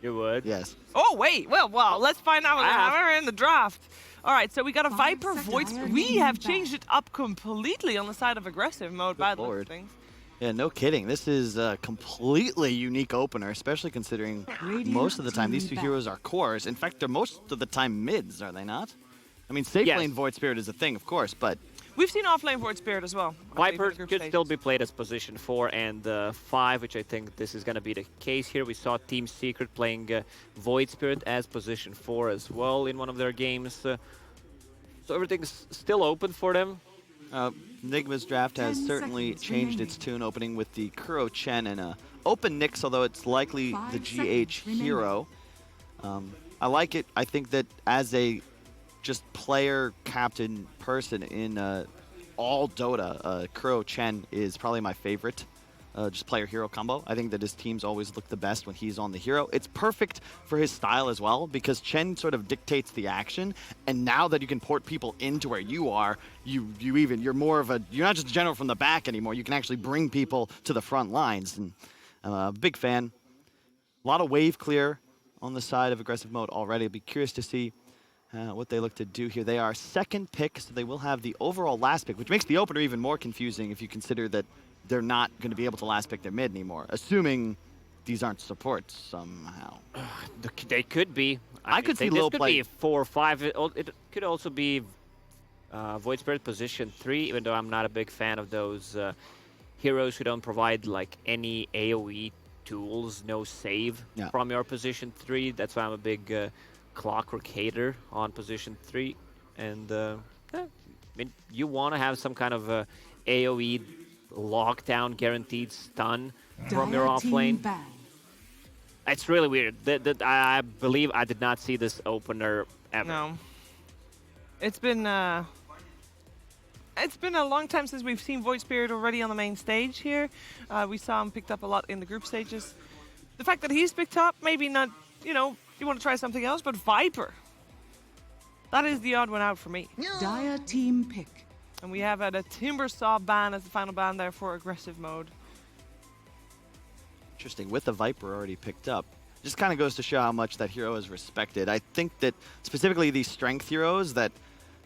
You would? Yes. Oh, wait. Well, let's find out. We're in the draft. All right, so we got a Viper Void. We have changed it up completely on the side of aggressive mode. Bad luck things. Yeah, no kidding. This is a completely unique opener, especially considering most of the time these two heroes are cores. In fact, they're most of the time mids, are they not? I mean, safe lane Void Spirit is a thing, of course, but... We've seen off-lane Void Spirit as well. Viper could still be played as position 4 and 5, which I think this is going to be the case here. We saw Team Secret playing Void Spirit as position 4 as well in one of their games. So everything's still open for them. Nigma's draft has certainly changed its tune, opening with the Kuro Chen and a open Nyx, although it's likely the GH hero. I like it. I think that as a just player captain person in all Dota, Kuro Chen is probably my favorite just player hero combo. I think that his teams always look the best when he's on the hero. It's perfect for his style as well because Chen sort of dictates the action, and now that you can port people into where you are, you're more of you're not just a general from the back anymore. You can actually bring people to the front lines, and I'm a big fan. A lot of wave clear on the side of aggressive mode already. I'd be curious to see what they look to do here. They are second pick, so they will have the overall last pick, which makes the opener even more confusing if you consider that they're not going to be able to last pick their mid anymore, assuming these aren't supports somehow. They could be. I could see Lil play. This could be 4 or 5. It could also be Void Spirit position 3, even though I'm not a big fan of those heroes who don't provide like any AoE tools, no save from your position 3. That's why I'm a big Clockwork hater on position 3. And I mean, you want to have some kind of AoE lockdown guaranteed stun from your off lane. It's really weird. I believe I did not see this opener ever. No. It's been a long time since we've seen Void Spirit already on the main stage here. We saw him picked up a lot in the group stages. The fact that he's picked up, maybe not, you know, you want to try something else, but Viper. That is the odd one out for me. Dire team pick. And we have a Timbersaw ban as the final ban there for aggressive mode. Interesting, with the Viper already picked up. Just kind of goes to show how much that hero is respected. I think that specifically these strength heroes that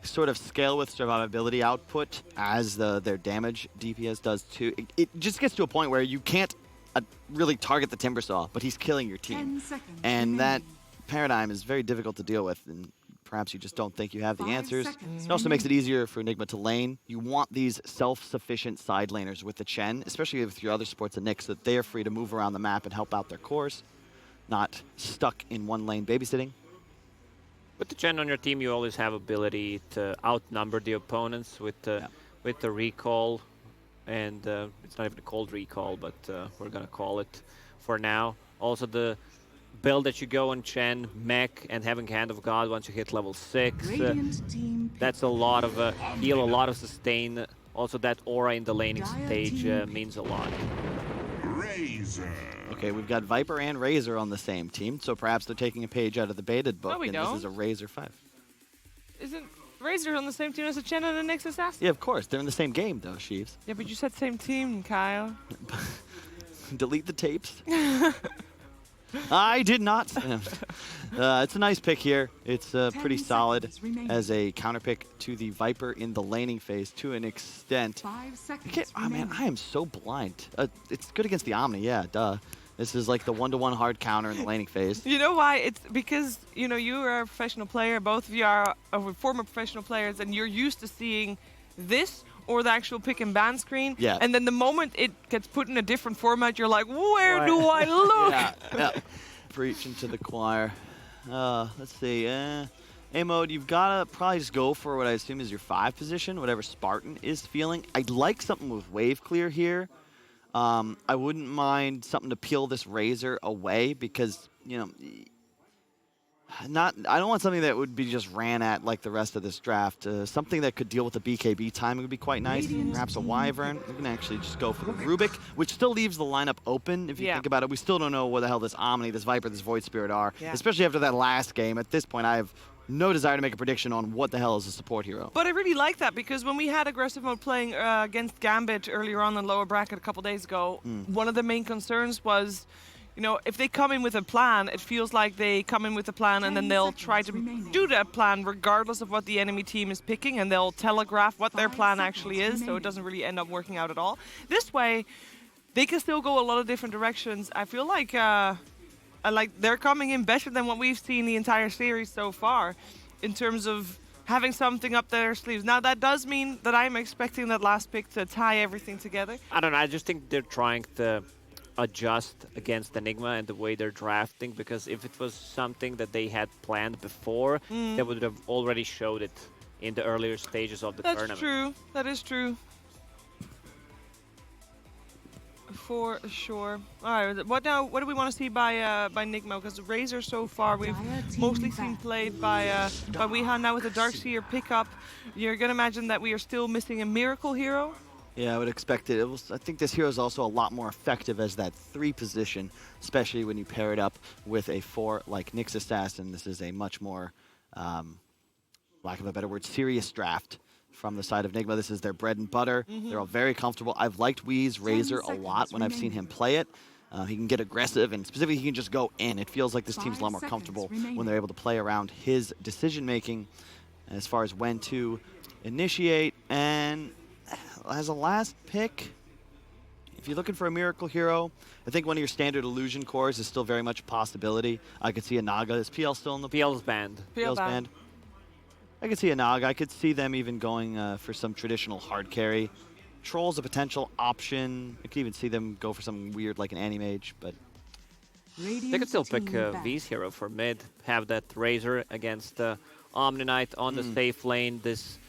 sort of scale with survivability output as their damage DPS does too. It just gets to a point where you can't really target the Timbersaw, but he's killing your team. And that paradigm is very difficult to deal with, and perhaps you just don't think you have the answers. It also makes it easier for Nigma to lane. You want these self-sufficient side laners with the Chen, especially with your other supports and Nyx, so that they are free to move around the map and help out their cores, not stuck in one lane babysitting. With the Chen on your team, you always have ability to outnumber the opponents with the recall, and it's not even a cold recall, but we're gonna call it for now. Also the build that you go on Chen, Mech, and having Hand of God once you hit level 6. That's a lot of heal, a lot of sustain. Also that aura in the laning stage means a lot. Okay, we've got Viper and Razor on the same team, so perhaps they're taking a page out of the baited book, no, and this is a Razor 5. Isn't Razor on the same team as a Chen and a Nyx Assassin? Yeah, of course. They're in the same game, though, Sheaves. Yeah, but you said same team, Kyle. Delete the tapes. I did not. It's a nice pick here. It's pretty solid as a counter pick to the Viper in the laning phase to an extent. 5 seconds. Oh man, I am so blind. It's good against the Omni, yeah, duh. This is like the 1-to-1 hard counter in the laning phase. You know why? It's because, you know, you are a professional player. Both of you are former professional players, and you're used to seeing this or the actual pick and ban screen. Yeah. And then the moment it gets put in a different format, you're like, where do I look? Yeah. Preaching to the choir. Let's see. A-Mode, you've got to probably just go for what I assume is your 5 position, whatever Spartan is feeling. I'd like something with wave clear here. I wouldn't mind something to peel this Razor away because, you know, I don't want something that would be just ran at like the rest of this draft. Something that could deal with the BKB timing would be quite nice. Perhaps a Wyvern. We can actually just go for the Rubik, which still leaves the lineup open if you think about it. We still don't know what the hell this Omni, this Viper, this Void Spirit are, especially after that last game. At this point, I have no desire to make a prediction on what the hell is a support hero. But I really like that because when we had aggressive mode playing against Gambit earlier on in lower bracket a couple days ago, one of the main concerns was, you know, if they come in with a plan, it feels like they come in with a plan and then they'll try to do that plan regardless of what the enemy team is picking, and they'll telegraph what their plan actually is, so it doesn't really end up working out at all. This way, they can still go a lot of different directions. I feel like they're coming in better than what we've seen the entire series so far in terms of having something up their sleeves. Now, that does mean that I'm expecting that last pick to tie everything together. I don't know. I just think they're trying to adjust against Enigma and the way they're drafting, because if it was something that they had planned before, they would have already showed it in the earlier stages of the tournament. That's true. That is true. For sure. All right. What now? What do we want to see by Nigma? Because Razor so far we've mostly seen played by Weehan. Now with the Darkseer pickup, you're gonna imagine that we are still missing a miracle hero. Yeah, I would expect it. I think this hero is also a lot more effective as that 3 position, especially when you pair it up with a 4 like Nyx Assassin. This is a much more, lack of a better word, serious draft from the side of Nigma. This is their bread and butter. They're all very comfortable. I've liked Wee's Razor a lot when I've seen him play it. He can get aggressive, and specifically he can just go in. It feels like this team's a lot more comfortable when they're able to play around his decision-making as far as when to initiate. And as a last pick, if you're looking for a miracle hero, I think one of your standard illusion cores is still very much a possibility. I could see a Naga. Is PL still in the PL's banned. PL's banned. I could see a Naga. I could see them even going for some traditional hard carry. Troll's a potential option. I could even see them go for something weird like an Anti-Mage, but they could still pick V's hero for mid, have that Razor against Omni Knight on the safe lane. This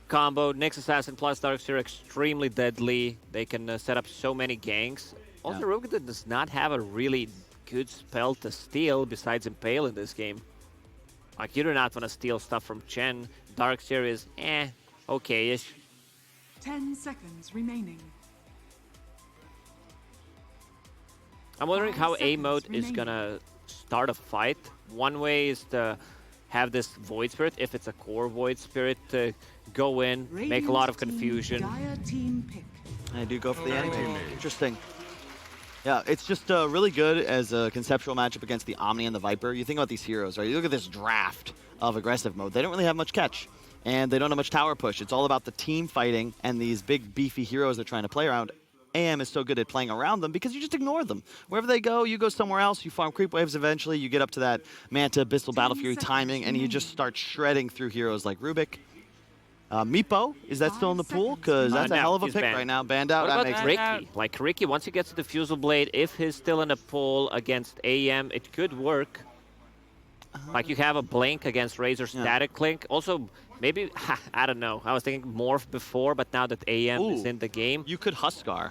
combo, Nyx Assassin plus Darkseer, extremely deadly. They can set up so many ganks. Also, Rugen does not have a really good spell to steal besides Impale in this game. Like, you do not want to steal stuff from Chen. Darkseer is, okay-ish. 10 seconds remaining. I'm wondering how A-Mode is gonna start a fight. One way is to have this Void Spirit, if it's a core Void Spirit, to go in, make a lot of confusion. I do go for the Anti-Mage. Interesting. Yeah, it's just really good as a conceptual matchup against the Omni and the Viper. You think about these heroes, right? You look at this draft of aggressive mode. They don't really have much catch, and they don't have much tower push. It's all about the team fighting and these big, beefy heroes they're trying to play around. AM is so good at playing around them because you just ignore them. Wherever they go, you go somewhere else, you farm creep waves eventually, you get up to that Manta, Abyssal, Battle Fury timing, and you just start shredding through heroes like Rubik. Meepo, is that still in the pool? Because that's a hell of a pick right now. Banned out. What That about makes Ricky? Like, Ricky, once he gets to the Fusel Blade, if he's still in the pool against AM, it could work. Like, you have a Blink against Razor Static Link. Also, maybe, I don't know. I was thinking Morph before, but now that AM is in the game. You could Huskar.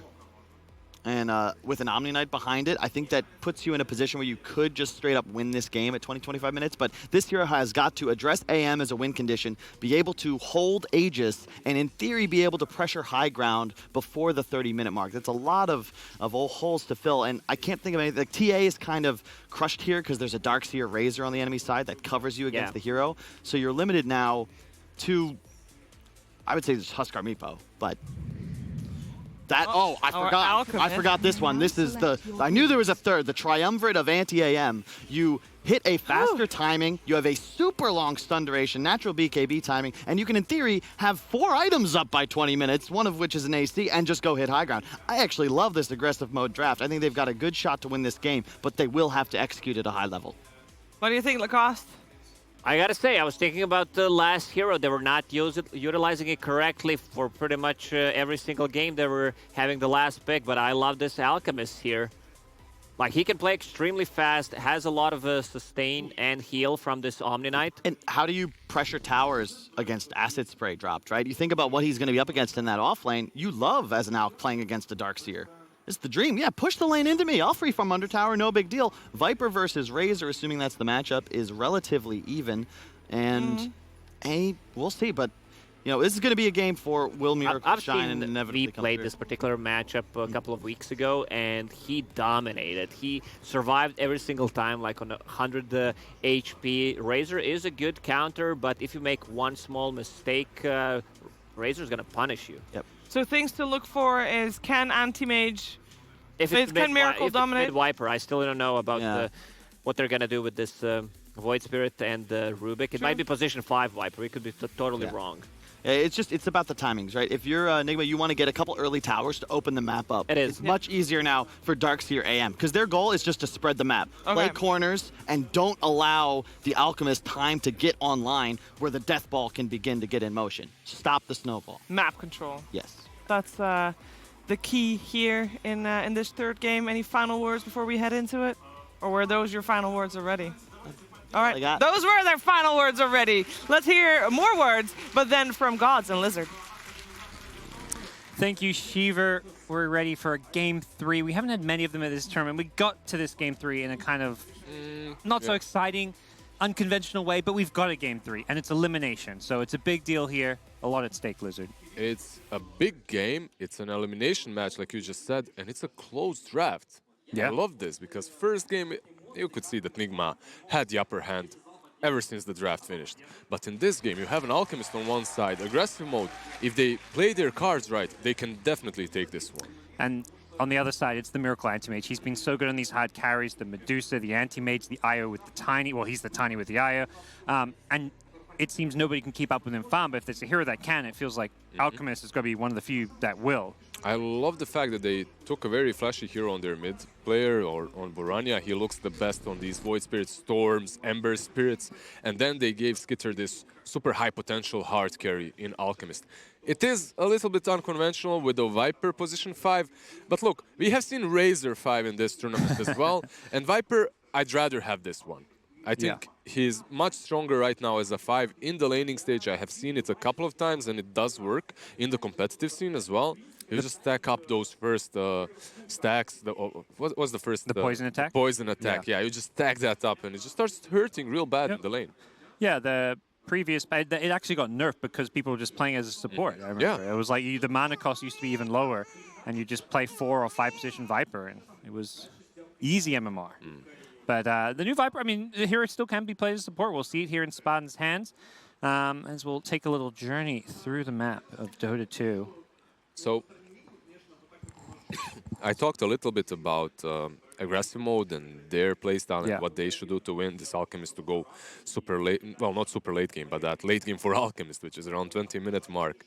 And with an Omni Knight behind it, I think that puts you in a position where you could just straight up win this game at 20-25 minutes. But this hero has got to address AM as a win condition, be able to hold Aegis, and in theory be able to pressure high ground before the 30-minute mark. That's a lot of old holes to fill, and I can't think of anything. Like, TA is kind of crushed here because there's a Darkseer Razor on the enemy side that covers you against the hero. So you're limited now to, I would say, just Huskar Meepo, but... That, I forgot this one. This is I knew there was a third, the Triumvirate of Anti-AM. You hit a faster timing, you have a super long stun duration, natural BKB timing, and you can, in theory, have 4 items up by 20 minutes, one of which is an AC, and just go hit high ground. I actually love this aggressive mode draft. I think they've got a good shot to win this game, but they will have to execute at a high level. What do you think, Lacoste? I gotta say, I was thinking about the last hero. They were not utilizing it correctly for pretty much every single game. They were having the last pick, but I love this Alchemist here. Like, he can play extremely fast, has a lot of sustain and heal from this Omni Knight. And how do you pressure towers against Acid Spray dropped, right? You think about what he's going to be up against in that off lane. You love, as an Alch, playing against a Darkseer. It's the dream. Yeah, push the lane into me. I'll free from under tower, no big deal. Viper versus Razor, assuming that's the matchup, is relatively even. And we'll see. But, you know, this is going to be a game for will Miracle shine and inevitably come played through. this particular matchup a couple of weeks ago, and he dominated. He survived every single time, like on 100 HP. Razor is a good counter, but if you make one small mistake, Razor's going to punish you. Yep. So things to look for is, can Anti-Mage If It's can Miracle dominate? Viper, I still don't know about Yeah. what they're gonna do with this Void Spirit and Rubik. It might be position 5 Viper. We could be totally Yeah. wrong. It's about the timings, right? If you're Nigma, you want to get a couple early towers to open the map up. It is. It's much easier now for Darkseer AM because their goal is just to spread the map, play corners, and don't allow the Alchemist time to get online where the Death Ball can begin to get in motion. Stop the snowball. Map control. Yes. That's the key here in this third game. Any final words before we head into it? Or were those your final words already? All right, those were their final words already. Let's hear more words, but then from Gods and Lizard. Thank you, Shiver. We're ready for game 3. We haven't had many of them at this tournament. We got to this game 3 in a kind of not so exciting, unconventional way, but we've got a game 3, and it's elimination. So it's a big deal here. A lot at stake, Lizard. It's a big game. It's an elimination match, like you just said, and it's a close draft. Yeah. I love this because first game, you could see that Nigma had the upper hand ever since the draft finished. But in this game, you have an Alchemist on one side, aggressive mode. If they play their cards right, they can definitely take this one. And on the other side, it's the Miracle Anti-Mage. He's been so good on these hard carries, the Medusa, the Anti-Mage, the Io with the Tiny. Well, he's the Tiny with the Io. And it seems nobody can keep up with him farm, but if there's a hero that can, it feels like Alchemist is going to be one of the few that will. I love the fact that they took a very flashy hero on their mid player, or on Borania. He looks the best on these Void Spirits, Storms, Ember Spirits, and then they gave Skitter this super high potential hard carry in Alchemist. It is a little bit unconventional with the Viper position 5, but look, we have seen Razor 5 in this tournament as well, and Viper, I'd rather have this one. I think he's much stronger right now as a 5 in the laning stage. I have seen it a couple of times, and it does work in the competitive scene as well. You just stack up those first stacks. What was the first? The poison attack? Poison attack, yeah. You just stack that up, and it just starts hurting real bad in the lane. Yeah, the previous, it actually got nerfed because people were just playing as a support. I remember. It was like the mana cost used to be even lower, and you just play 4 or 5 position Viper, and it was easy MMR. But the new Viper, I mean, the hero still can be played as support. We'll see it here in Spartan's hands as we'll take a little journey through the map of Dota 2. So, I talked a little bit about aggressive mode and their playstyle and what they should do to win this Alchemist to go super late, well, not super late game, but that late game for Alchemist, which is around 20-minute mark.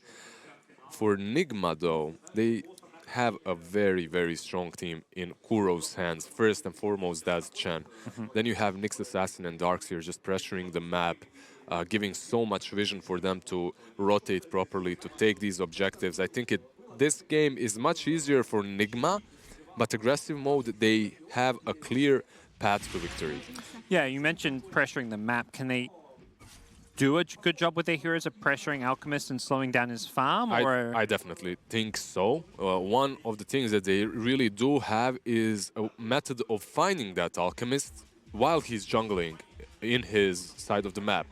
For Nigma, though, they have a very, very strong team in Kuro's hands. First and foremost, that's Chen. Then you have Nyx Assassin and Darkseer just pressuring the map, giving so much vision for them to rotate properly, to take these objectives. I think this game is much easier for Nigma, but aggressive mode, they have a clear path to victory. Yeah, you mentioned pressuring the map. Can they do a good job with their heroes of pressuring Alchemist and slowing down his farm? Or? I definitely think so. One of the things that they really do have is a method of finding that Alchemist while he's jungling in his side of the map.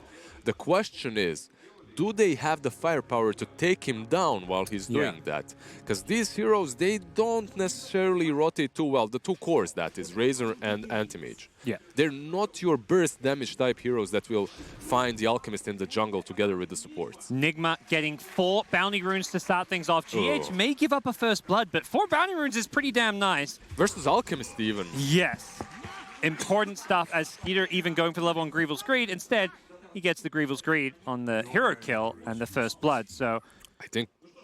The question is, do they have the firepower to take him down while he's doing that? Because these heroes, they don't necessarily rotate too well. The two cores, that is, Razor and Anti-Mage. Yeah. They're not your burst damage type heroes that will find the Alchemist in the jungle together with the supports. Nigma getting 4 bounty runes to start things off. GH may give up a first blood, but 4 bounty runes is pretty damn nice. Versus Alchemist even. Yes. Important stuff as Skeeter even going for the level on Grievel's Greed. Instead, he gets the Grievel's Greed on the hero kill and the first blood. So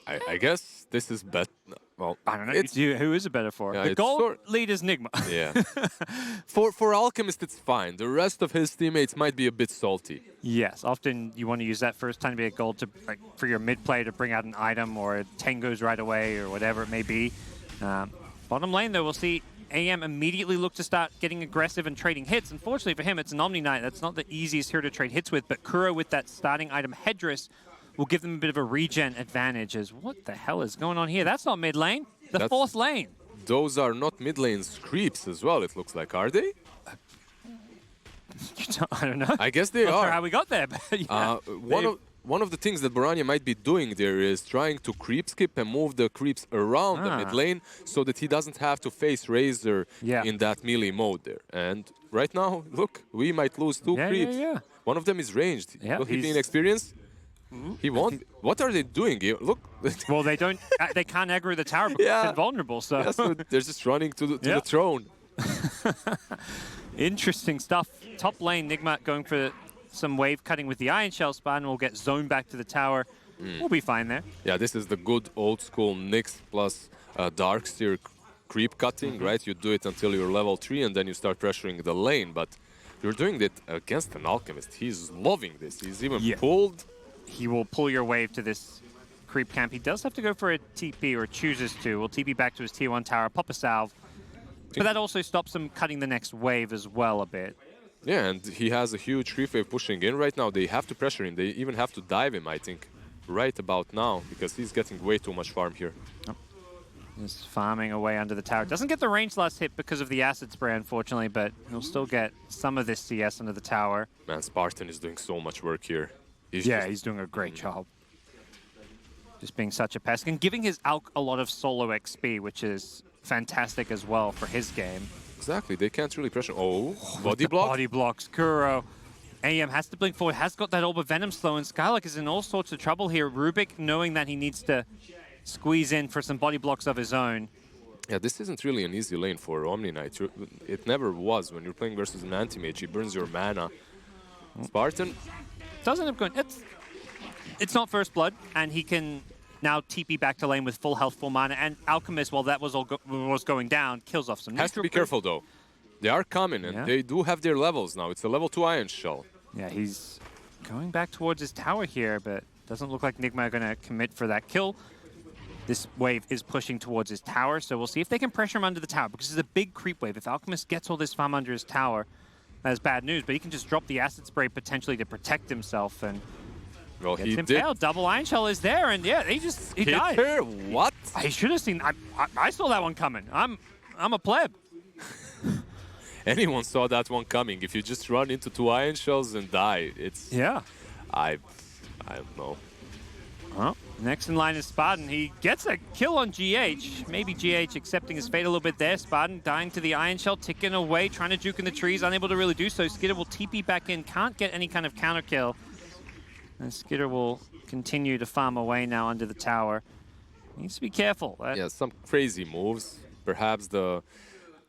I guess this is better. Well, I don't know. Who is it better for? Yeah, the gold lead is Nigma. Yeah. for Alchemist, it's fine. The rest of his teammates might be a bit salty. Yes. Often you want to use that first time to be a gold to for your mid play to bring out an item or 10 goes right away or whatever it may be. Bottom lane, though, we'll see AM immediately look to start getting aggressive and trading hits. Unfortunately for him, it's an Omni Knight. That's not the easiest hero to trade hits with, but Kuro with that starting item Headdress will give them a bit of a regen advantage. As what the hell is going on here? That's not mid lane. That's 4th lane. Those are not mid lane's creeps as well, it looks like. Are they? I don't know. I guess they Not are. sure how we got there, but yeah. One of the things that Borania might be doing there is trying to creep skip and move the creeps around the mid lane so that he doesn't have to face Razor in that melee mode there. And right now, look, we might lose 2 creeps. One of them is ranged. Will he be inexperienced? He won't. What are they doing here? Look. Well, they don't. They can't aggro the tower because Yeah. it's invulnerable. So, Yeah, so they're just running to the Yeah. throne. Interesting stuff. Top lane, Nigma going for some wave cutting with the Iron Shell. Spartan will get zoned back to the tower. We'll be fine there. Yeah, this is the good old school Nyx plus Darkseer creep cutting, right? You do it until you're level 3 and then you start pressuring the lane, but you're doing it against an Alchemist. He's loving this. He's even pulled. He will pull your wave to this creep camp. He does have to go for a TP, or chooses to. Will TP back to his tier 1 tower, pop a salve. But that also stops him cutting the next wave as well a bit. Yeah, and he has a huge creep wave pushing in right now. They have to pressure him. They even have to dive him, I think, right about now, because he's getting way too much farm here. Just farming away under the tower. Doesn't get the range last hit because of the acid spray, unfortunately, but he'll still get some of this CS under the tower. Man, Spartan is doing so much work here. He's doing a great job. Just being such a pest and giving his Alk a lot of solo XP, which is fantastic as well for his game. Exactly, they can't really pressure. Oh, body block? Body blocks, Kuro. AM has to blink forward, has got that Orb of Venom slow, and Skylark is in all sorts of trouble here. Rubik knowing that he needs to squeeze in for some body blocks of his own. Yeah, this isn't really an easy lane for Omni Knight. It never was. When you're playing versus an anti-mage, he burns your mana. Spartan doesn't have going. It's not first blood, and he can now TP back to lane with full health, full mana. And Alchemist, while that was all was going down, kills off some. Has to be careful though. They are coming, and they do have their levels now. It's a level 2 Iron Shell. Yeah, he's going back towards his tower here, but doesn't look like Nigma are going to commit for that kill. This wave is pushing towards his tower, so we'll see if they can pressure him under the tower, because it's a big creep wave. If Alchemist gets all this farm under his tower, that's bad news, but he can just drop the acid spray potentially to protect himself, and well, he did. Double Iron Shell is there, and yeah, he died. Her? What? He should have seen. I saw that one coming. I'm a pleb. Anyone saw that one coming. If you just run into 2 Iron Shells and die, it's... Yeah. I don't know. Well, next in line is Spartan. He gets a kill on GH. Maybe GH accepting his fate a little bit there. Spartan dying to the Iron Shell, ticking away, trying to juke in the trees, unable to really do so. Skitter will TP back in, can't get any kind of counter kill. And Skitter will continue to farm away now under the tower. Needs to be careful. Yeah, some crazy moves. Perhaps the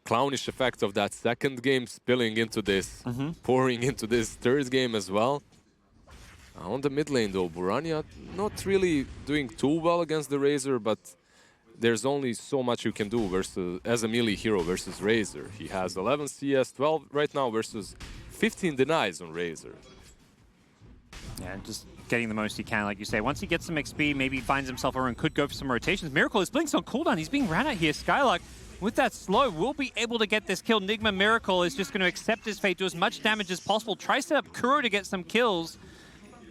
clownish effect of that second game spilling into this, pouring into this third game as well. On the mid lane though, Burania not really doing too well against the Razor, but there's only so much you can do versus as a melee hero versus Razor. He has 11 CS, 12 right now versus 15 denies on Razor. Yeah, just getting the most he can, like you say. Once he gets some XP, maybe he finds himself a run, could go for some rotations. Miracle is Blink's on cooldown. He's being ran at here. Skylark, with that slow, will be able to get this kill. Nigma Miracle is just going to accept his fate, do as much damage as possible. Tries to set up Kuro to get some kills.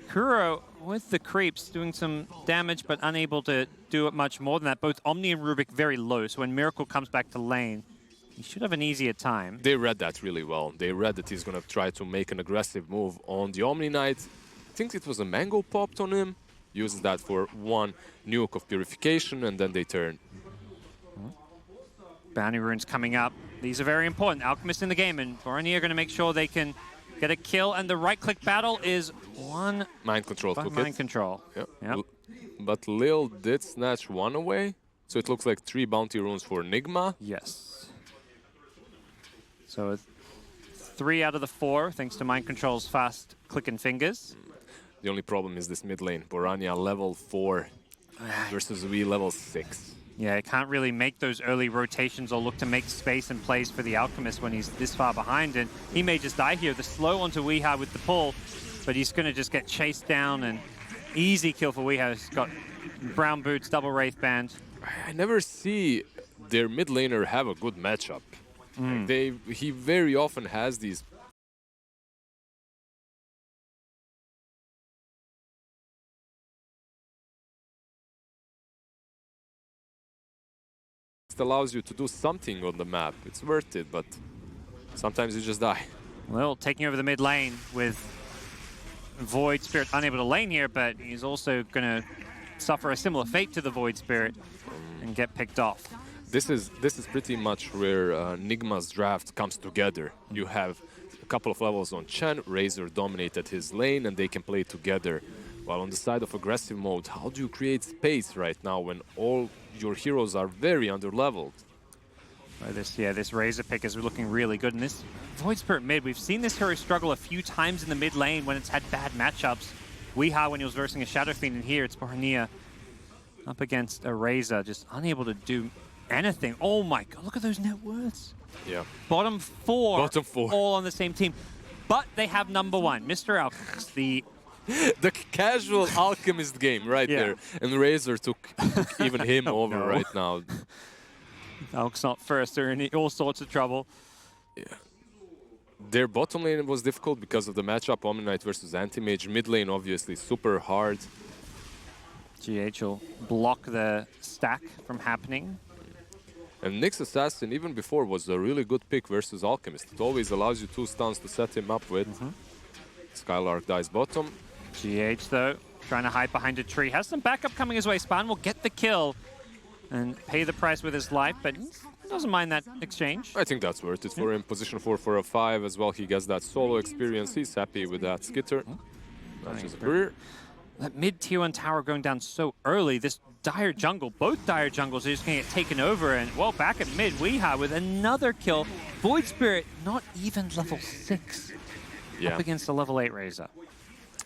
Kuro, with the creeps, doing some damage, but unable to do it much more than that. Both Omni and Rubik very low, so when Miracle comes back to lane, he should have an easier time. They read that really well. They read that he's going to try to make an aggressive move on the Omni Knight. I think it was a mango popped on him. Uses that for 1 nuke of purification, and then they turn. Bounty runes coming up. These are very important. Alchemist in the game, and Borania are going to make sure they can get a kill, and the right-click battle is one... Mind control took it. Mind control. Yep. But Lil did snatch 1 away, so it looks like 3 bounty runes for Nigma. Yes. So 3 out of the 4, thanks to Mind Control's fast clicking fingers. The only problem is this mid lane. Borania level 4 versus we level 6. Yeah, can't really make those early rotations or look to make space and plays for the Alchemist when he's this far behind, and he may just die here. The slow onto Weeha with the pull, but he's going to just get chased down, and easy kill for Weeha. He's got brown boots, double Wraith Band. I never see their mid laner have a good matchup. He very often has these allows you to do something on the map. It's worth it, but sometimes you just die. Well, taking over the mid lane with Void Spirit unable to lane here, but he's also going to suffer a similar fate to the Void Spirit and get picked off. This is pretty much where Nigma's draft comes together. You have a couple of levels on Chen, Razor dominated his lane, and they can play together While on the side of aggressive mode, how do you create space right now when all your heroes are very underleveled? This Razor pick is looking really good. And this Void Spirit mid, we've seen this hero struggle a few times in the mid lane when it's had bad matchups. Weeha when he was versing a Shadow Fiend, and here it's Bornea up against a Razor, just unable to do anything. Oh my god, look at those net worths. Yeah. Bottom four. Bottom four. All on the same team. But they have number one, Mr. Alchemist, the casual Alchemist game right there. And Razor took even him over right now. Alk's not first, they're in all sorts of trouble. Yeah. Their bottom lane was difficult because of the matchup, Omni-Knight versus Anti-Mage. Mid lane, obviously, super hard. GH will block the stack from happening. And Nyx Assassin, even before, was a really good pick versus Alchemist. It always allows you 2 stuns to set him up with. Skylark dies bottom. GH, though, trying to hide behind a tree. Has some backup coming his way. Span will get the kill and pay the price with his life, but he doesn't mind that exchange. I think that's worth it for him. Position 4 for a 5 as well. He gets that solo experience. He's happy with that skitter. Matches a career. That mid-tier 1 tower going down so early. This dire jungle, both dire jungles are just going to get taken over. And, well, back at mid, Weeha with another kill. Void Spirit, not even level 6. Up against a level 8 Razor.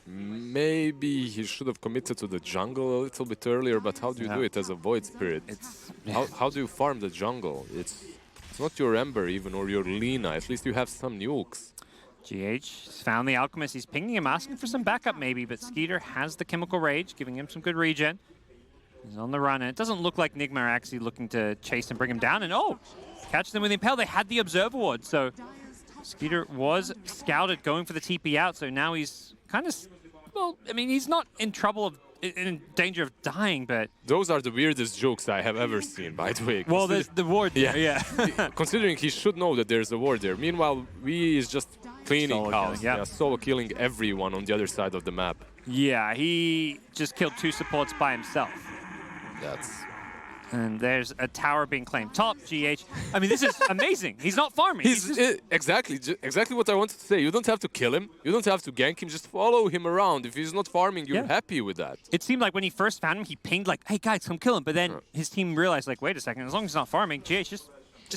Maybe he should have committed to the jungle a little bit earlier, but how do you do it as a Void Spirit? How do you farm the jungle? It's not your Ember even, or your Lina. At least you have some nukes. GH found the Alchemist. He's pinging him, asking for some backup maybe, but Skeeter has the Chemical Rage, giving him some good regen. He's on the run, and it doesn't look like Nigma are actually looking to chase and bring him down. And catch them with Impel. They had the Observer Ward, so Skeeter was scouted going for the TP out, so now he's kind of, well, I mean, he's not in trouble of, in danger of dying, but... Those are the weirdest jokes I have ever seen, by the way. Well, there's the ward there, yeah. Considering he should know that there's a ward there. Meanwhile, we is just cleaning house. Killing, solo killing everyone on the other side of the map. Yeah, he just killed 2 supports by himself. And there's a tower being claimed. Top, GH. I mean, this is amazing. He's not farming. Exactly what I wanted to say. You don't have to kill him. You don't have to gank him. Just follow him around. If he's not farming, you're happy with that. It seemed like when he first found him, he pinged like, hey, guys, come kill him. But then his team realized, like, wait a second. As long as he's not farming, GH, just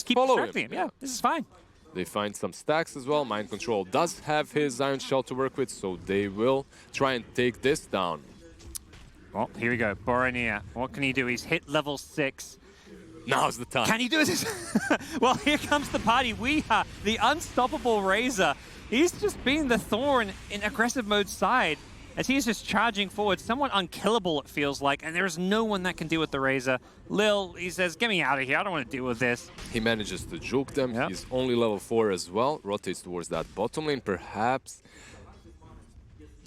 keep distracting him. Yeah, this is fine. They find some stacks as well. Mind Control does have his Iron Shell to work with, so they will try and take this down. Well, here we go. Bornea. What can he do? He's hit level 6. Now's the time. Can he do this? Well, here comes the party. Weeha, the unstoppable Razor. He's just been the thorn in aggressive mode side as he's just charging forward. Somewhat unkillable, it feels like, and there's no one that can deal with the Razor. Lil, he says, get me out of here. I don't want to deal with this. He manages to juke them. He's only level 4 as well. Rotates towards that bottom lane, perhaps.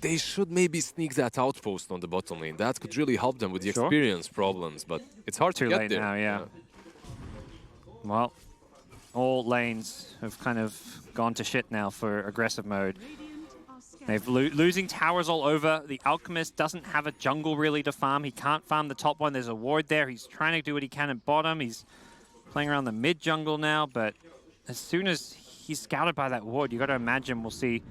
They should maybe sneak that outpost on the bottom lane. That could really help them with the experience problems, but it's hard to get there. Now, yeah. Well, all lanes have kind of gone to shit now for aggressive mode. They've losing towers all over. The Alchemist doesn't have a jungle really to farm. He can't farm the top one. There's a ward there. He's trying to do what he can at bottom. He's playing around the mid jungle now, but as soon as he's scouted by that ward, you got to imagine we'll see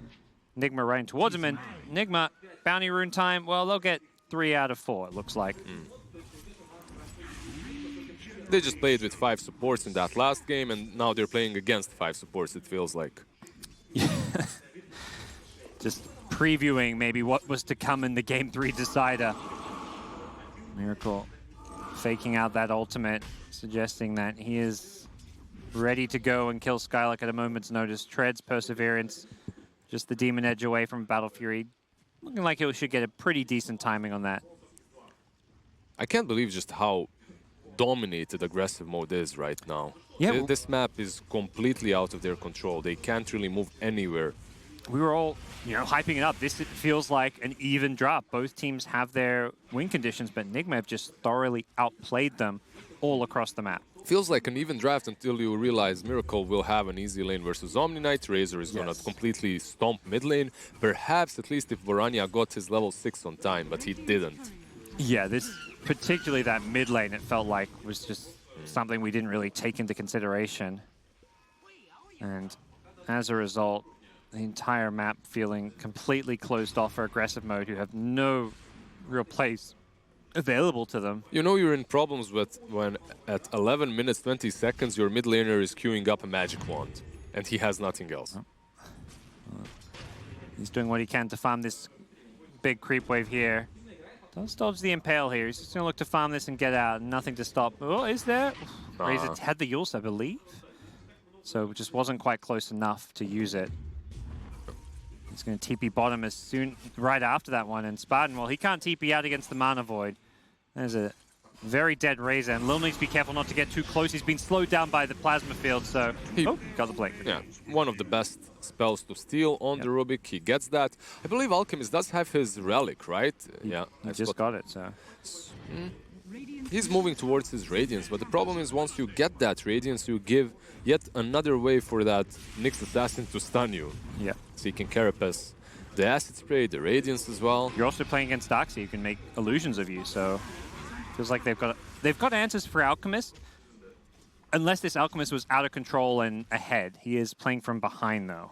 Nigma running towards him, and Nigma, bounty rune time, well, they'll get 3 out of 4, it looks like. They just played with 5 supports in that last game, and now they're playing against 5 supports, it feels like. Just previewing maybe what was to come in the Game 3 decider. Miracle faking out that ultimate, suggesting that he is ready to go and kill Skylark at a moment's notice. Treads Perseverance. Just the Demon Edge away from Battle Fury. Looking like it should get a pretty decent timing on that. I can't believe just how dominated aggressive mode is right now. Yeah, this map is completely out of their control. They can't really move anywhere. We were all, hyping it up. This feels like an even drop. Both teams have their win conditions, but Nigma have just thoroughly outplayed them all across the map. Feels like an even draft until you realize Miracle will have an easy lane versus Omni-Knight. Razor is going to completely stomp mid lane. Perhaps at least if Bornea got his level 6 on time, but he didn't. Yeah, particularly that mid lane, it felt like was just something we didn't really take into consideration. And as a result, the entire map feeling completely closed off for aggressive mode, who have no real plays available to them. You know you're in problems with when at 11 minutes 20 seconds your mid laner is queuing up a magic wand and he has nothing else. He's doing what he can to farm this big creep wave here. Does dodge the impale here. He's just going to look to farm this and get out. Nothing to stop. Oh, is there? Razor had the Yules, I believe. So it just wasn't quite close enough to use it. He's going to TP bottom as soon, right after that one. And Spartan, well, he can't TP out against the Mana Void. There's a very dead Razor. And Lil needs to be careful not to get too close. He's been slowed down by the Plasma Field, so... got the blink. Yeah, one of the best spells to steal on the Rubik. He gets that. I believe Alchemist does have his Relic, right? Yeah. He just got it, so... He's moving towards his Radiance, but the problem is once you get that Radiance, you give yet another way for that Nyx Assassin to stun you. Yeah. So you can carapace the Acid Spray, the Radiance as well. You're also playing against Dark, so you can make illusions of you, so... Feels like they've got answers for Alchemist. Unless this Alchemist was out of control and ahead. He is playing from behind, though.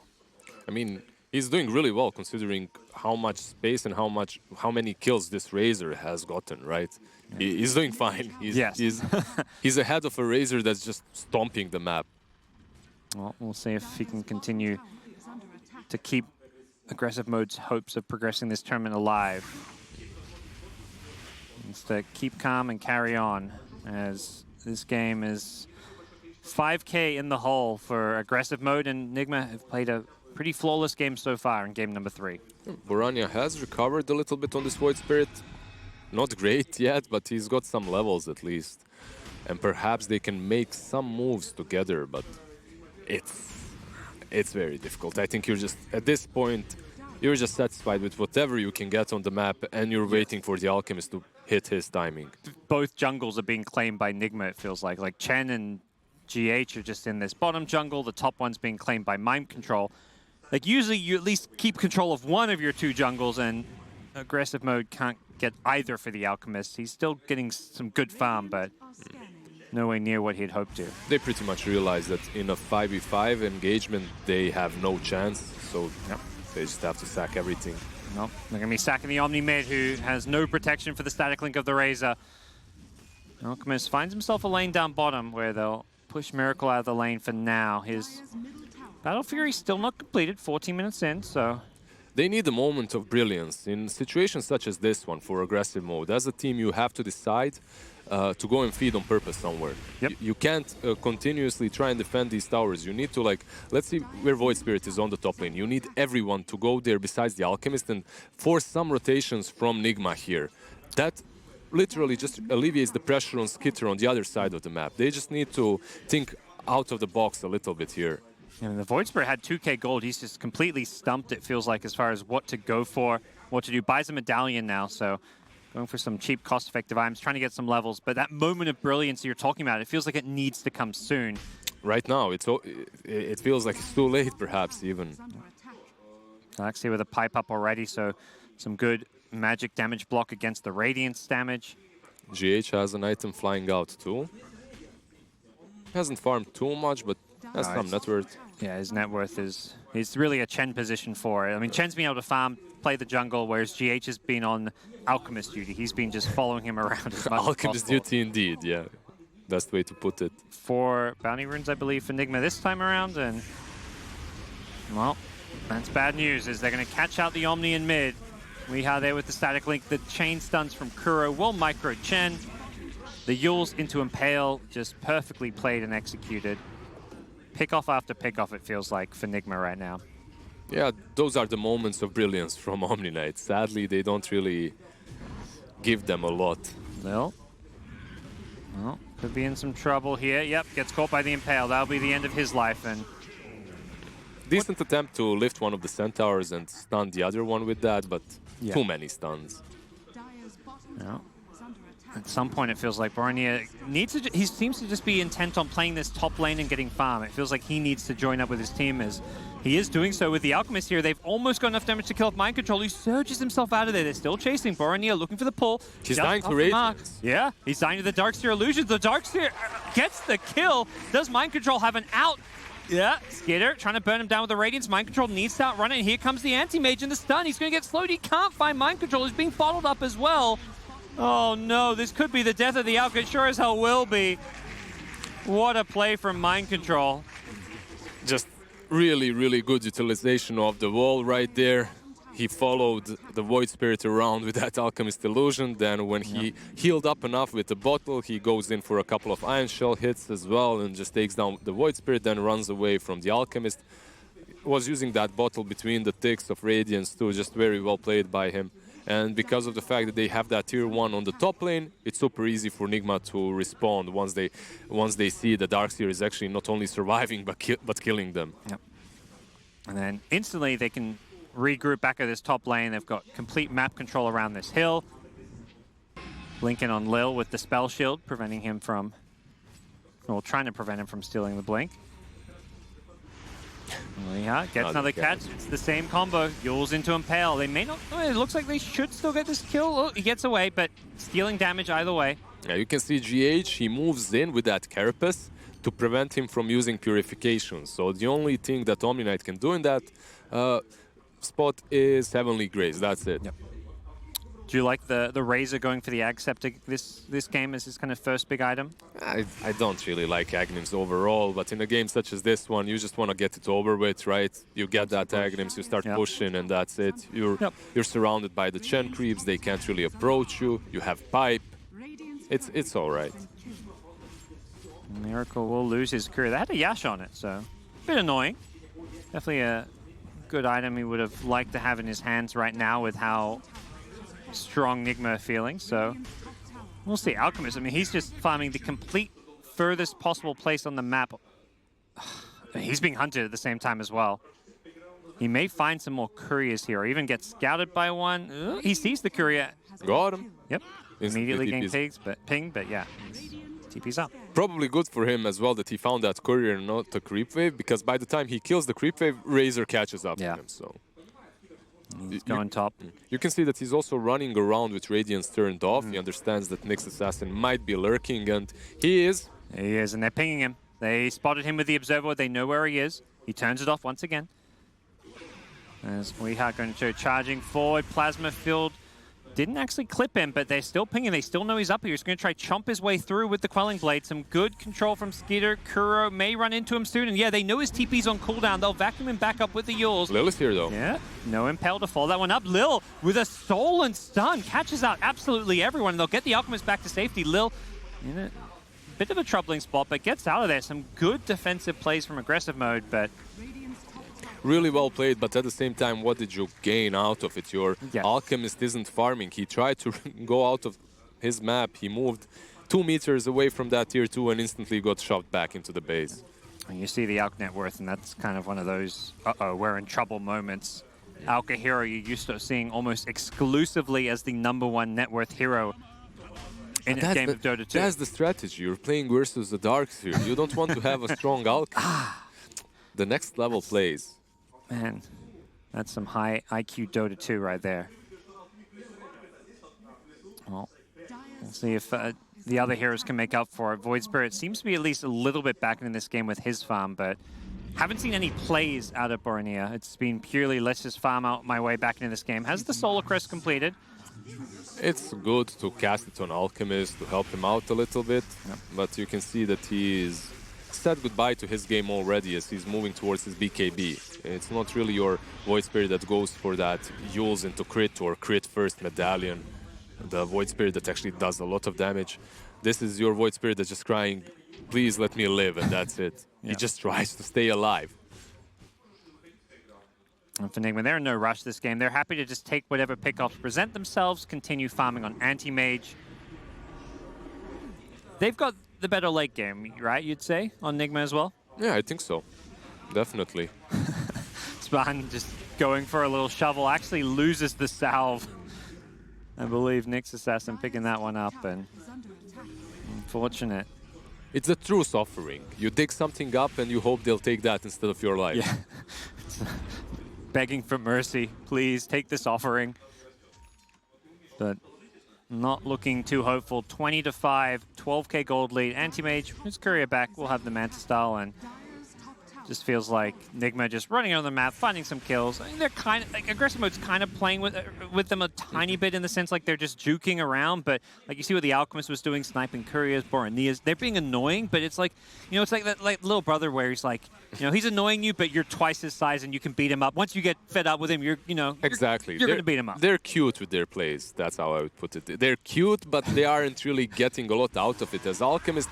I mean, he's doing really well considering how much space and how many kills this Razor has gotten, right? Yeah. He's doing fine. He's ahead of a Razor that's just stomping the map. Well, we'll see if he can continue to keep Aggressive Mode's hopes of progressing this tournament alive. Needs to keep calm and carry on, as this game is 5K in the hole for Aggressive Mode, and Nigma have played a pretty flawless game so far in game number 3. Borania has recovered a little bit on this Void Spirit. Not great yet, but he's got some levels at least. And perhaps they can make some moves together, but it's very difficult. I think you're just, at this point, you're just satisfied with whatever you can get on the map, and you're waiting for the Alchemist to hit his timing. Both jungles are being claimed by Nigma, it feels like. Like Chen and GH are just in this bottom jungle. The top one's being claimed by Mind Control. Like usually you at least keep control of one of your two jungles, and Aggressive Mode can't get either for the Alchemist. He's still getting some good farm, but nowhere near what he'd hoped to. They pretty much realize that in a 5v5 engagement, they have no chance, so they just have to sack everything. Nope, they're going to be sacking the Omni mid, who has no protection for the static link of the Razor. Alchemist finds himself a lane down bottom where they'll push Miracle out of the lane for now. His Battle Fury's still not completed, 14 minutes in, so... They need a moment of brilliance. In situations such as this one for Aggressive Mode, as a team you have to decide to go and feed on purpose somewhere. Yep. You can't continuously try and defend these towers. You need to, like, let's see where Void Spirit is on the top lane. You need everyone to go there besides the Alchemist and force some rotations from Nigma here. That literally just alleviates the pressure on Skitter on the other side of the map. They just need to think out of the box a little bit here. And the Void Spirit had 2k gold. He's just completely stumped, it feels like, as far as what to go for, what to do. Buys a medallion now, so going for some cheap, cost-effective items, trying to get some levels. But that moment of brilliance you're talking about, it feels like it needs to come soon. Right now, it feels like it's too late, perhaps, even. Actually, with a pipe up already, so some good magic damage block against the Radiance damage. GH has an item flying out, too. Hasn't farmed too much, but has some net worth. Yeah, his net worth is... It's really a Chen position for it. I mean, Chen's been able to farm, play the jungle, whereas GH has been on Alchemist duty. He's been just following him around as much Alchemist duty indeed, yeah. Best way to put it. 4 bounty runes, I believe, for Nigma this time around, and... Well, that's bad news, as they're going to catch out the Omni in mid. Weehaw there with the static link. The chain stuns from Kuro will micro Chen. The Yules into Impale, just perfectly played and executed. Pick-off after pick-off, it feels like, for Nigma right now. Yeah, those are the moments of brilliance from Omni Knight. Sadly, they don't really give them a lot. No. Well, could be in some trouble here. Yep, gets caught by the Impale. That'll be the end of his life. And decent attempt to lift one of the Centaurs and stun the other one with that, but too many stuns. Yeah. At some point, it feels like Borania needs to... He seems to just be intent on playing this top lane and getting farm. It feels like he needs to join up with his team, as he is doing so with the Alchemist here. They've almost got enough damage to kill off Mind Control. He surges himself out of there. They're still chasing. Borania looking for the pull. He's dying to Radiance. Yeah, he's dying to the Darkseer illusions. The Darkseer gets the kill. Does Mind Control have an out? Yeah, Skitter trying to burn him down with the Radiance. Mind Control needs to outrun it. Here comes the Anti-Mage in the stun. He's going to get slowed. He can't find Mind Control. He's being bottled up as well. Oh no, this could be the death of the Alk. It sure as hell will be. What a play from Mind Control. Just really, really good utilization of the wall right there. He followed the Void Spirit around with that Alchemist Illusion. Then when he healed up enough with the bottle, he goes in for a couple of Iron Shell hits as well and just takes down the Void Spirit, then runs away from the Alchemist. Was using that bottle between the ticks of Radiance too, just very well played by him. And because of the fact that they have that tier 1 on the top lane, it's super easy for Nigma to respond once they see the Darkseer is actually not only surviving but killing them. Yep. And then instantly they can regroup back at this top lane. They've got complete map control around this hill. Blinking on Lil with the spell shield, preventing him from, well, trying to prevent him from stealing the blink. Yeah, gets another catch. It's the same combo. Yules into Impale. They may not, it looks like they should still get this kill. Oh, he gets away, but stealing damage either way. Yeah, you can see GH, he moves in with that Carapace to prevent him from using Purification. So the only thing that Omni Knight can do in that spot is Heavenly Grace. That's it. Yep. Do you like the Razor going for the Agseptic this game as his kind of first big item? I don't really like Agnims overall, but in a game such as this one, you just want to get it over with, right? You get that Agnims, you start pushing, and that's it. You're surrounded by the Chen creeps. They can't really approach you. You have Pipe. It's all right. Miracle will lose his career. They had a Yash on it, so a bit annoying. Definitely a good item he would have liked to have in his hands right now with how strong Nigma are feeling. So we'll see. Alchemist, I mean, he's just farming the complete furthest possible place on the map. He's being hunted at the same time as well. He may find some more couriers here or even get scouted by one. He sees the courier. Got him. Yep. Immediately getting pinged, but yeah. TP's up. Probably good for him as well that he found that courier, not a creep wave, because by the time he kills the creep wave, Razor catches up to him. So he's going top. You can see that he's also running around with Radiance turned off. He understands that Nyx Assassin might be lurking, and he is. He is, and they're pinging him. They spotted him with the Observer. They know where he is. He turns it off once again. As Weeha going to charging forward, Plasma Field. Didn't actually clip him, but they're still pinging. They still know he's up here. He's going to try chomp his way through with the Quelling Blade. Some good control from Skitter. Kuro may run into him soon. And yeah, they know his TP's on cooldown. They'll vacuum him back up with the Yules. Lil is here, though. Yeah, no Impale to follow that one up. Lil with a Soul and Stun catches out absolutely everyone. They'll get the Alchemist back to safety. Lil in a bit of a troubling spot, but gets out of there. Some good defensive plays from aggressive mode, but really well played, but at the same time, what did you gain out of it? Your Alchemist isn't farming. He tried to go out of his map. He moved 2 meters away from that tier 2 and instantly got shoved back into the base. And you see the Alk net worth, and that's kind of one of those, we're in trouble moments. Alk, a hero you're used to seeing almost exclusively as the #1 net worth hero in a game of Dota 2. That's the strategy. You're playing versus the Darkseer. You don't want to have a strong Alk. The next level plays. Man, that's some high IQ Dota 2 right there. Well, we'll see if the other heroes can make up for it. Void Spirit seems to be at least a little bit back in this game with his farm, but haven't seen any plays out of Boronia. It's been purely, let's just farm out my way back into this game. Has the Solar Crest completed? It's good to cast it on Alchemist to help him out a little bit, but you can see that he's said goodbye to his game already as he's moving towards his BKB. It's not really your Void Spirit that goes for that Yules into crit or crit first medallion. The Void Spirit that actually does a lot of damage. This is your Void Spirit that's just crying, please let me live, and that's it. He just tries to stay alive. And for Nigma, they're in no rush this game. They're happy to just take whatever pickoffs present themselves, continue farming on Anti-Mage. They've got the better late game, right, you'd say, on Nigma as well? Yeah, I think so. Definitely. Span just going for a little shovel, actually loses the salve. I believe Nyx Assassin picking that one up, and unfortunate. It's a true suffering. You dig something up and you hope they'll take that instead of your life. Yeah. Begging for mercy, please take this offering. But not looking too hopeful. 20-5, 12k gold lead. Anti-Mage, his courier back, will have the Manta Style, and Just feels like Nigma just running on the map, finding some kills. I mean, they're kind of like aggressive mode's kind of playing with them a tiny bit in the sense like they're just juking around. But like you see what the Alchemist was doing, sniping couriers, Boronias. They're being annoying, but it's like, you know, it's like that like little brother where he's like, you know, he's annoying you, but you're twice his size and you can beat him up. Once you get fed up with him, you're exactly you're gonna beat him up. They're cute with their plays. That's how I would put it. They're cute, but they aren't really getting a lot out of it. As Alchemist,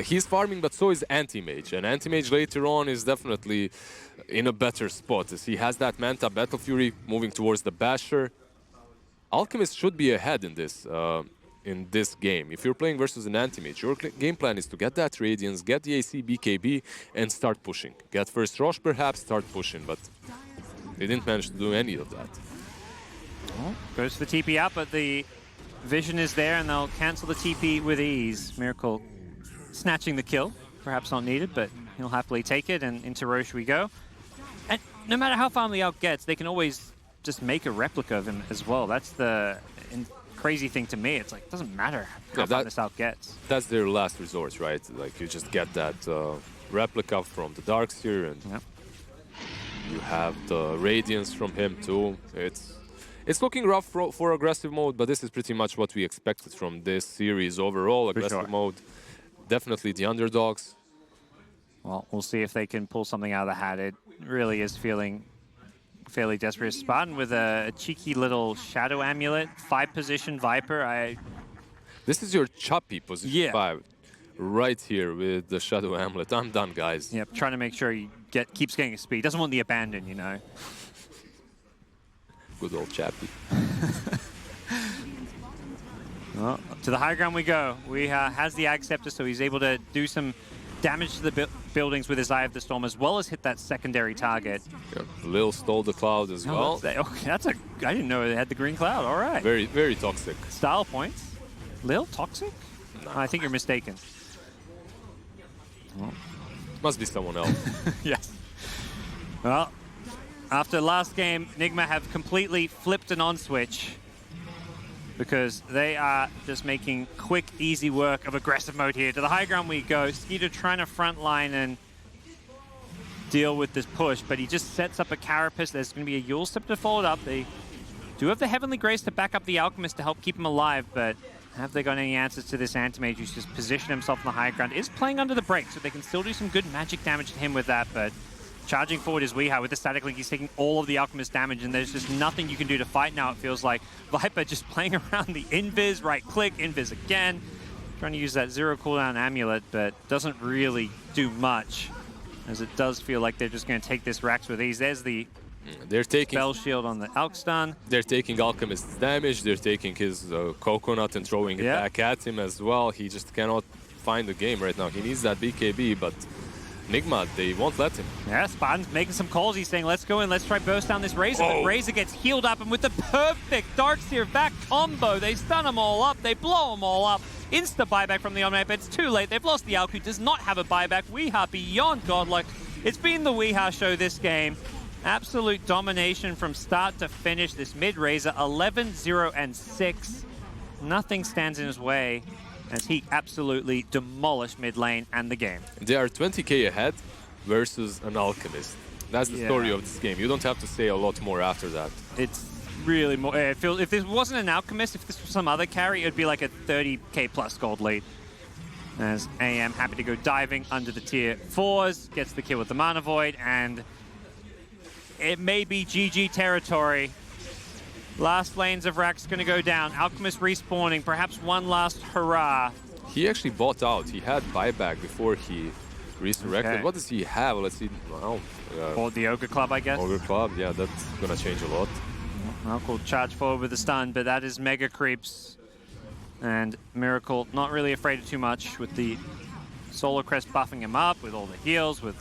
he's farming, but so is Anti-Mage. And Anti-Mage later on is definitely in a better spot, as he has that Manta, Battle Fury, moving towards the Basher. Alchemist should be ahead in this game. If you're playing versus an Anti-Mage, your game plan is to get that Radiance, get the AC BKB, and start pushing. Get first Rosh, perhaps, start pushing, but they didn't manage to do any of that. Well, goes for the TP out, but the vision is there, and they'll cancel the TP with ease. Miracle snatching the kill, perhaps not needed, but he'll happily take it, and into Roche we go. And no matter how far the Alk gets, they can always just make a replica of him as well. That's the crazy thing to me. It's like, it doesn't matter how far this Alk gets. That's their last resort, right? Like, you just get that replica from the Darkseer, and you have the Radiance from him too. It's looking rough for aggressive mode, but this is pretty much what we expected from this series overall. Aggressive mode. Definitely the underdogs. Well, we'll see if they can pull something out of the hat. It really is feeling fairly desperate. Spartan with a cheeky little Shadow Amulet, 5-position Viper. This is your choppy position 5. Right here with the Shadow Amulet. I'm done, guys. Yep, trying to make sure he keeps getting his speed. Doesn't want the abandon, you know. Good old Chappy. Well, to the high ground we go. We has the Ag Scepter, so he's able to do some damage to the buildings with his Eye of the Storm, as well as hit that secondary target. Yeah. Lil stole the cloud as well. That's I didn't know they had the green cloud. All right. Very, very toxic. Style points. Lil, toxic? No. I think you're mistaken. Well. Must be someone else. Yes. Well, after last game, Nigma have completely flipped an on-switch, because they are just making quick, easy work of aggressive mode here. To the high ground we go. Skeeter trying to frontline and deal with this push, but he just sets up a Carapace. There's going to be a Yule Scepter followed up. They do have the Heavenly Grace to back up the Alchemist to help keep him alive, but have they got any answers to this Anti-Mage who's just positioned himself on the high ground? Is playing under the break, so they can still do some good magic damage to him with that, but charging forward is Weeha with the static link. He's taking all of the Alchemist damage, and there's just nothing you can do to fight now, it feels like. Viper just playing around the invis, right click, invis again. Trying to use that 0 cooldown amulet, but doesn't really do much, as it does feel like they're just going to take this Rax with ease. There's the spell shield on the Alk stun. They're taking Alchemist's damage, they're taking his coconut and throwing it back at him as well. He just cannot find the game right now. He needs that BKB, but Nigma, they won't let him. Yeah, Spartan's making some calls. He's saying, let's go in, let's try burst down this Razor. But Razor gets healed up, and with the perfect Darkseer back combo, they stun them all up, they blow them all up. Insta buyback from the on-map, but it's too late. They've lost the Alk, who does not have a buyback. Weeha beyond godlike. It's been the Weeha show this game. Absolute domination from start to finish. This mid-Razor, 11-0-6. Nothing stands in his way, as he absolutely demolished mid lane and the game. They are 20k ahead versus an Alchemist. That's the story of this game. You don't have to say a lot more after that. It's really more. It feels, if this wasn't an Alchemist, if this was some other carry, it would be like a 30k plus gold lead. As AM happy to go diving under the tier 4s, gets the kill with the Mana Void, and it may be GG territory. Last lanes of Rax going to go down. Alchemist respawning, perhaps one last hurrah. He actually bought out. He had buyback before he resurrected. Okay. What does he have? Let's see. Or the Ogre Club, I guess. Ogre Club, yeah, that's going to change a lot. Miracle charge forward with the stun, but that is Mega Creeps. And Miracle not really afraid of too much with the Solar Crest buffing him up, with all the heals, with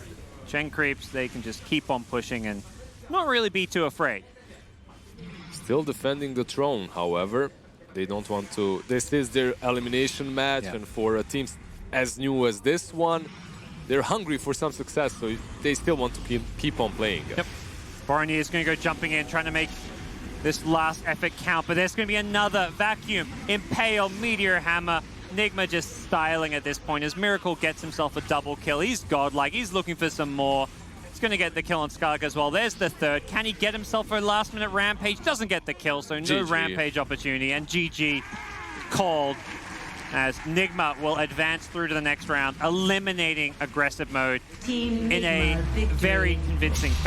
Shen Creeps. They can just keep on pushing and not really be too afraid. Still defending the throne, however. They don't want to... This is their elimination match, and for a team as new as this one, they're hungry for some success, so they still want to keep on playing. Yep. Borony is going to go jumping in, trying to make this last effort count, but there's going to be another Vacuum, Impale, Meteor Hammer. Nigma just styling at this point as Miracle gets himself a double kill. He's godlike, he's looking for some more. He's going to get the kill on Skark as well. There's the third. Can he get himself a last-minute rampage? Doesn't get the kill, so no GG. rampage opportunity. And GG called as Nigma will advance through to the next round, eliminating aggressive mode in a very convincing fashion.